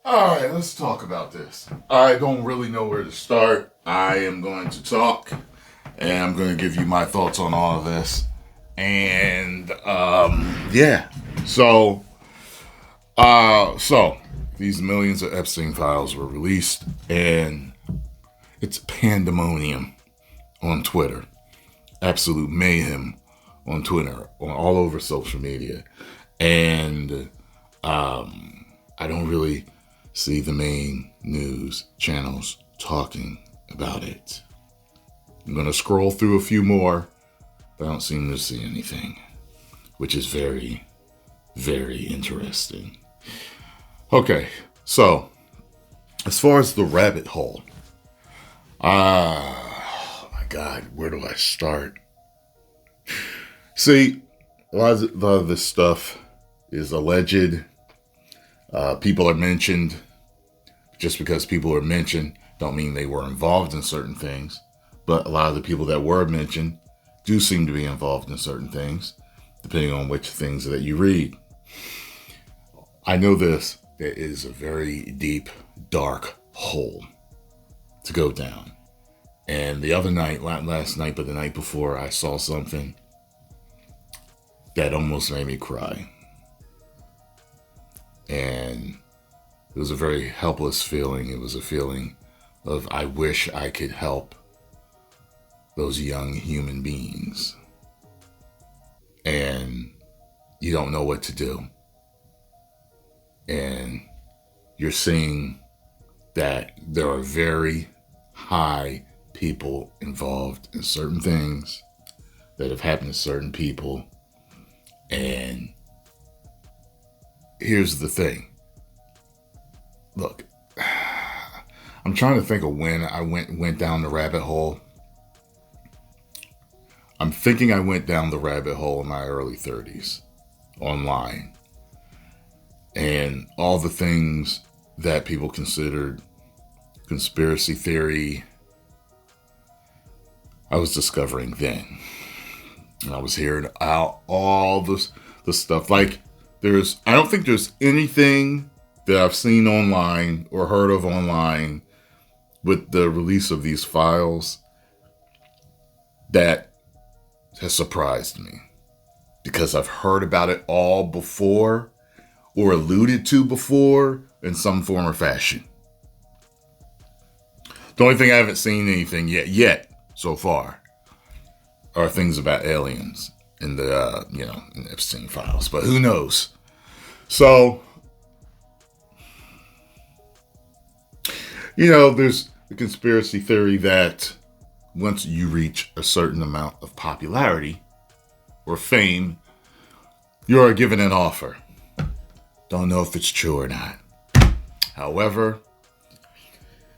All right, let's talk about this. I don't really know where to start. I am going to talk, and I'm going to give you my thoughts on all of this. And yeah, so so these millions of Epstein files were released, and it's pandemonium on Twitter, absolute mayhem on Twitter, on all over social media, and I don't really see the main news channels talking about it. I'm going to scroll through a few more, but I don't seem to see anything, which is very, very interesting. Okay, so as far as the rabbit hole, oh my God, where do I start? See, a lot of this stuff is alleged. People are mentioned. Just because people are mentioned don't mean they were involved in certain things. But a lot of the people that were mentioned do seem to be involved in certain things, depending on which things that you read. I know this. There is a very deep, dark hole to go down. And the other night, not last night, but the night before, I saw something that almost made me cry. And it was a very helpless feeling. It was a feeling of, I wish I could help those young human beings. And you don't know what to do. And you're seeing that there are very high people involved in certain things that have happened to certain people. And here's the thing. Look, I'm trying to think of when I went down the rabbit hole. I'm thinking I went down the rabbit hole in my early 30s online. And all the things that people considered conspiracy theory, I was discovering then. And I was hearing out all the stuff. Like, I don't think there's anything that I've seen online or heard of online with the release of these files that has surprised me, because I've heard about it all before or alluded to before in some form or fashion. The only thing I haven't seen anything yet so far are things about aliens in the in Epstein files, but who knows? So, there's the conspiracy theory that once you reach a certain amount of popularity or fame, you are given an offer. Don't know if it's true or not. However,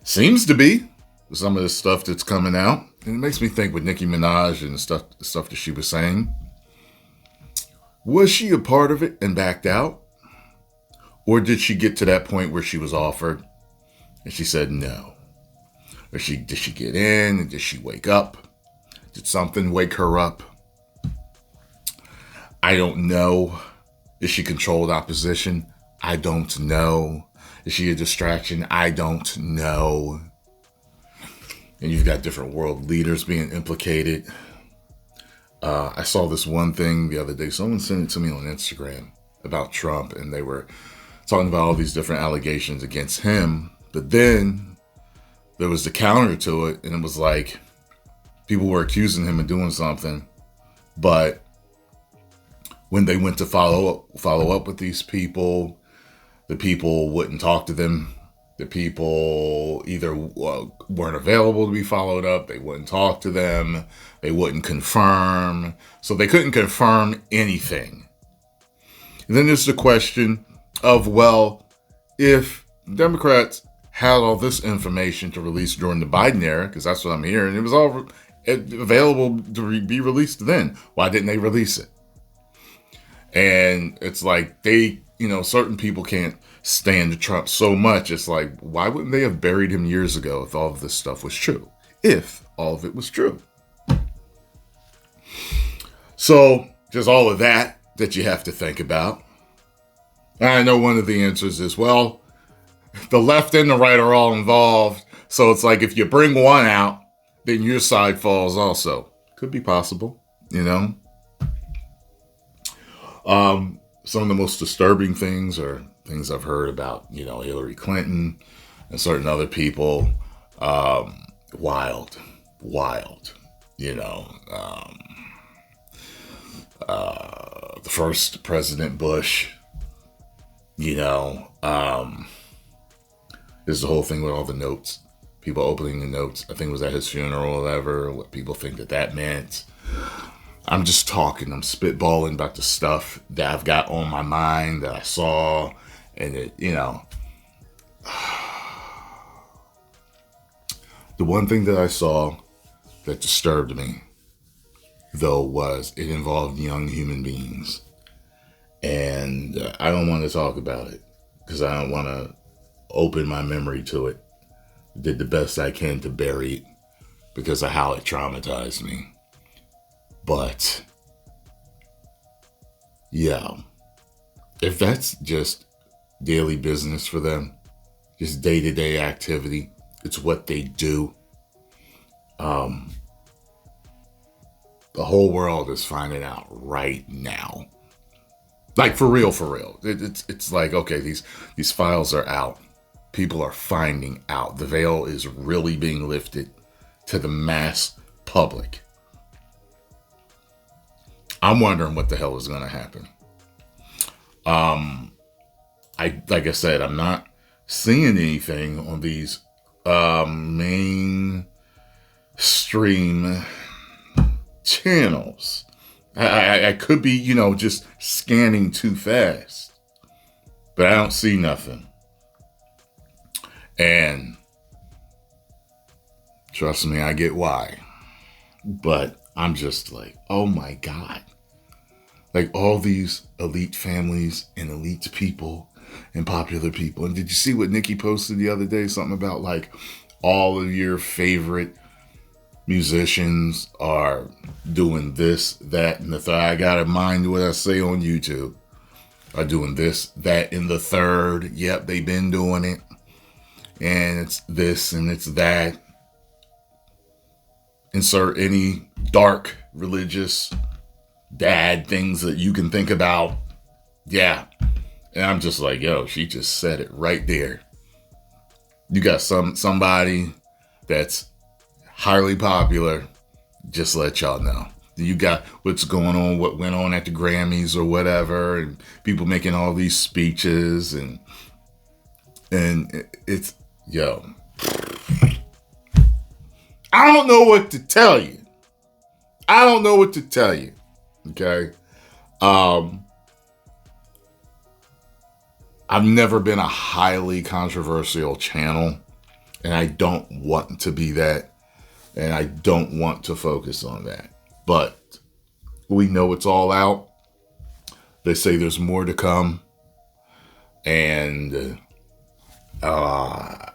seems to be some of the stuff that's coming out. And it makes me think with Nicki Minaj and the stuff that she was saying. Was she a part of it and backed out? Or did she get to that point where she was offered and she said no? Or did she get in and did she wake up? Did something wake her up? I don't know. Is she controlled opposition? I don't know. Is she a distraction? I don't know. And you've got different world leaders being implicated. I saw this one thing the other day. Someone sent it to me on Instagram about Trump, and they were talking about all these different allegations against him. But then there was the counter to it, and it was like people were accusing him of doing something, but when they went to follow up with these people, the people wouldn't talk to them. The people either weren't available to be followed up. They wouldn't talk to them. They wouldn't confirm. So they couldn't confirm anything. And then there's the question of, well, if Democrats had all this information to release during the Biden era, because that's what I'm hearing, it was all available to be released then. Why didn't they release it? And it's like certain people can't stand Trump so much. It's like, why wouldn't they have buried him years ago if all of this stuff was true? If all of it was true. So just all of that you have to think about. I know one of the answers is, well, the left and the right are all involved. So it's like if you bring one out, then your side falls also. Could be possible, you know. Some of the most disturbing things are things I've heard about, Hillary Clinton and certain other people. Wild, you know. The first President Bush, there's the whole thing with all the notes. People opening the notes. I think it was at his funeral or whatever. What people think that meant. I'm just talking. I'm spitballing about the stuff that I've got on my mind that I saw. And the one thing that I saw that disturbed me, though, was it involved young human beings. And I don't want to talk about it because I don't want to open my memory to it. Did the best I can to bury it because of how it traumatized me. But, yeah, if that's just daily business for them, just day-to-day activity, it's what they do. The whole world is finding out right now. Like, for real. It's like, okay, these files are out. People are finding out. The veil is really being lifted to the mass public. I'm wondering what the hell is going to happen. Like I said, I'm not seeing anything on these mainstream channels. I could be, just scanning too fast, but I don't see nothing. And trust me, I get why. But I'm just like, oh my God. Like all these elite families and elite people and popular people. And did you see what Nikki posted the other day? Something about like all of your favorite musicians are doing this, that, and the third. I gotta mind what I say on YouTube. Are doing this, that, and the third. Yep, they've been doing it. And it's this and it's that. Insert any dark religious bad things that you can think about. Yeah. And I'm just like, yo, she just said it right there. You got somebody that's highly popular, just let y'all know. You got what's going on, what went on at the Grammys or whatever, and people making all these speeches and it's, yo, I don't know what to tell you. Okay. I've never been a highly controversial channel, and I don't want to be that, and I don't want to focus on that. But we know it's all out. They say there's more to come, and bruh,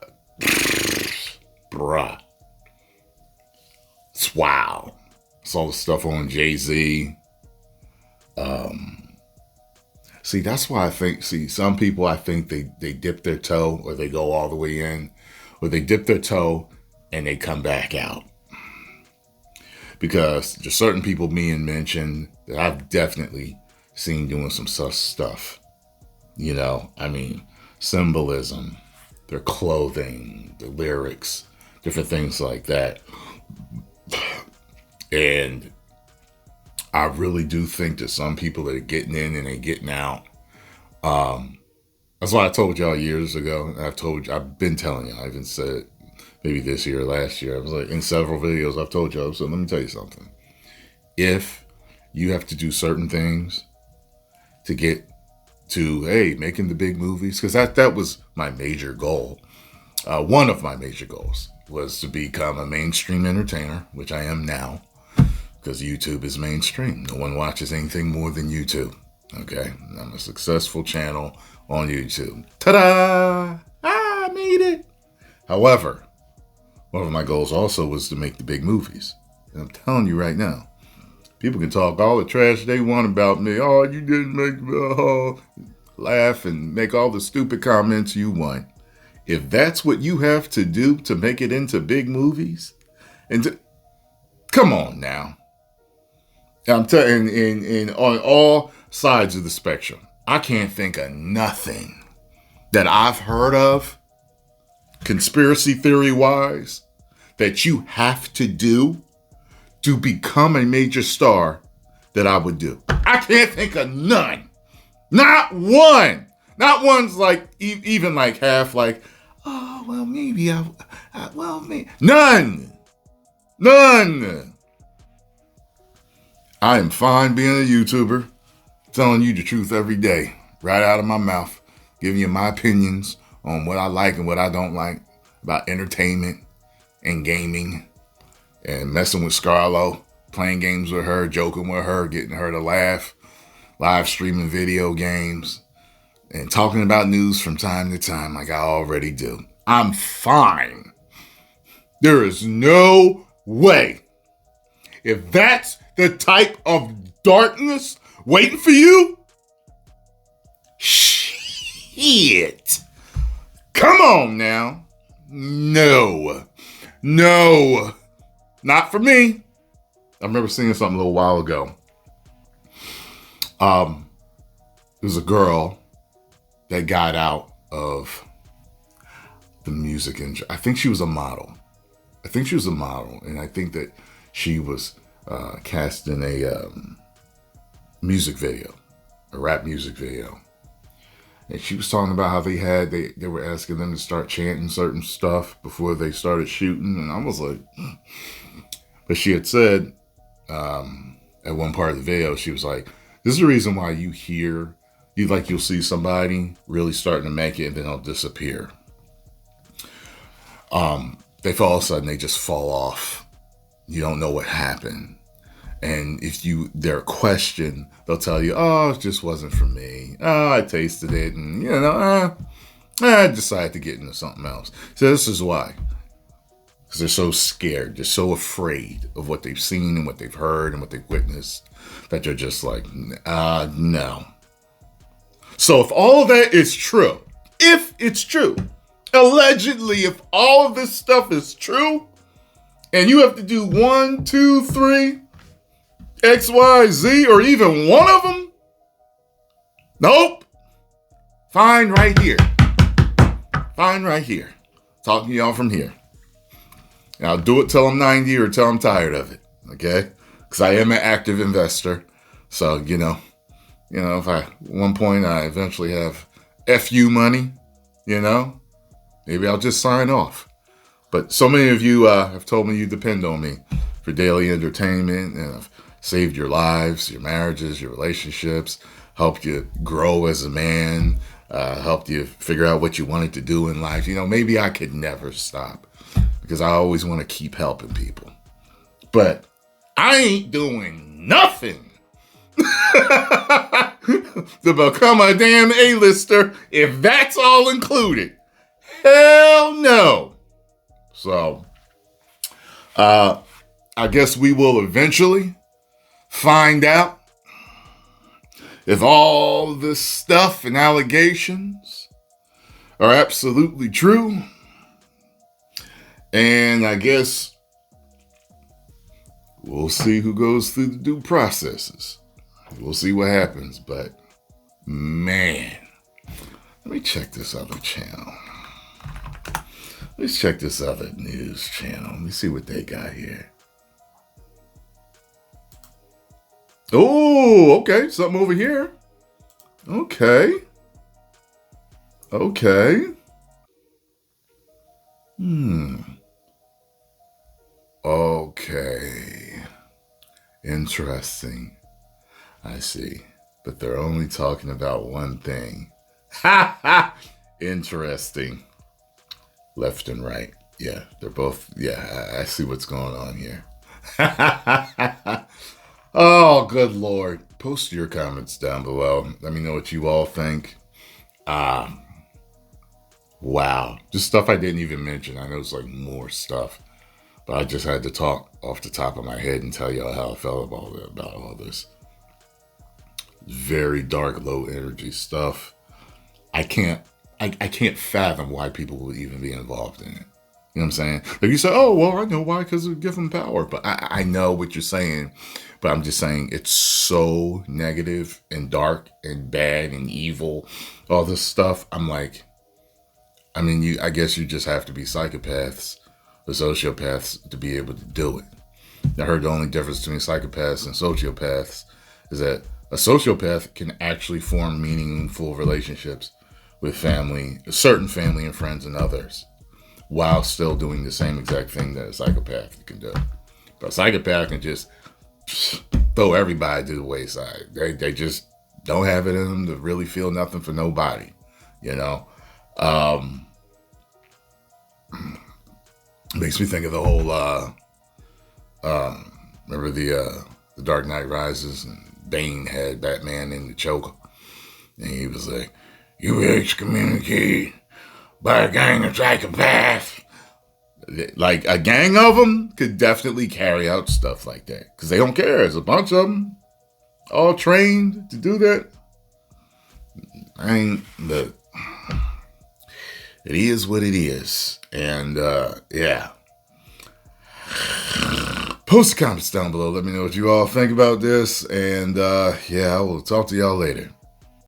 it's wow. Saw the stuff on Jay-Z. See, that's why I think, some people, I think they dip their toe or they go all the way in, or they dip their toe and they come back out. Because there's certain people being mentioned that I've definitely seen doing some sus stuff. Symbolism, their clothing, the lyrics, different things like that. And I really do think that some people that are getting in and they're getting out. That's why I told y'all years ago. I've been telling y'all. I even said it maybe this year or last year. I was like, in several videos, I've told y'all. So let me tell you something. If you have to do certain things to get to, making the big movies, because that was my major goal. One of my major goals was to become a mainstream entertainer, which I am now. Because YouTube is mainstream. No one watches anything more than YouTube. Okay? I'm a successful channel on YouTube. Ta-da! I made it! However, one of my goals also was to make the big movies. And I'm telling you right now, people can talk all the trash they want about me. Oh, you didn't make laugh and make all the stupid comments you want. If that's what you have to do to make it into big movies, come on now. I'm telling in on all sides of the spectrum, I can't think of nothing that I've heard of, conspiracy theory wise, that you have to do to become a major star that I would do. I can't think of none. Not one. Not one's like, even like half like, oh, well, maybe well, maybe. None. None. I am fine being a YouTuber, telling you the truth every day, right out of my mouth, giving you my opinions on what I like and what I don't like about entertainment and gaming and messing with Scarlo, playing games with her, joking with her, getting her to laugh, live streaming video games, and talking about news from time to time like I already do. I'm fine. There is no way. If that's the type of darkness waiting for you, shit. Come on now. No. Not for me. I remember seeing something a little while ago. There's a girl that got out of the music industry. I think she was a model. And I think that she was cast in a music video, a rap music video. And she was talking about how they were asking them to start chanting certain stuff before they started shooting. And I was like, but she had said at one part of the video, she was like, this is the reason why you'll see somebody really starting to make it and then they'll disappear. They all of a sudden, they just fall off. You don't know what happened. And if they're questioned, they'll tell you, oh, it just wasn't for me. Oh, I tasted it and, I decided to get into something else. So this is why. Because they're so scared. They're so afraid of what they've seen and what they've heard and what they've witnessed that they're just like, no. So if all of that is true, if it's true, allegedly, if all of this stuff is true, and you have to do 1, 2, 3, X, Y, Z, or even one of them, nope. Fine right here. Talking to y'all from here. And I'll do it till I'm 90 or till I'm tired of it, okay? Because I am an active investor. So, if at one point I eventually have FU money, maybe I'll just sign off. But so many of you have told me you depend on me for daily entertainment, and I've saved your lives, your marriages, your relationships, helped you grow as a man, helped you figure out what you wanted to do in life. Maybe I could never stop because I always want to keep helping people. But I ain't doing nothing to become a damn A-lister if that's all included. Hell no. So, I guess we will eventually find out if all this stuff and allegations are absolutely true. And I guess we'll see who goes through the due processes. We'll see what happens. But, man, let me check this other channel. Let's check this other news channel. Let me see what they got here. Oh, okay. Something over here. Okay. Okay. Interesting. I see. But they're only talking about one thing. Ha ha! Interesting. Left and right. Yeah, they're both. Yeah, I see what's going on here. Oh, good Lord. Post your comments down below. Let me know what you all think. Wow. Just stuff I didn't even mention. I know it's like more stuff. But I just had to talk off the top of my head and tell y'all how I felt about all this. Very dark, low energy stuff. I can't I can't fathom why people would even be involved in it. You know what I'm saying? Like you say, oh, well, I know why, because it give them power. But I know what you're saying. But I'm just saying it's so negative and dark and bad and evil, all this stuff. I'm like, I mean, I guess you just have to be psychopaths or sociopaths to be able to do it. I heard the only difference between psychopaths and sociopaths is that a sociopath can actually form meaningful relationships with family, certain family and friends and others, while still doing the same exact thing that a psychopath can do. But a psychopath can just throw everybody to the wayside. They just don't have it in them to really feel nothing for nobody, you know. Makes me think of the whole remember the Dark Knight Rises, and Bane had Batman in the choke, and he was like, "You were excommunicated by a gang of psychopaths." Like, a gang of them could definitely carry out stuff like that because they don't care. There's a bunch of them all trained to do that. Look, it is what it is. And yeah. Post comments down below. Let me know what you all think about this. And yeah, I will talk to y'all later.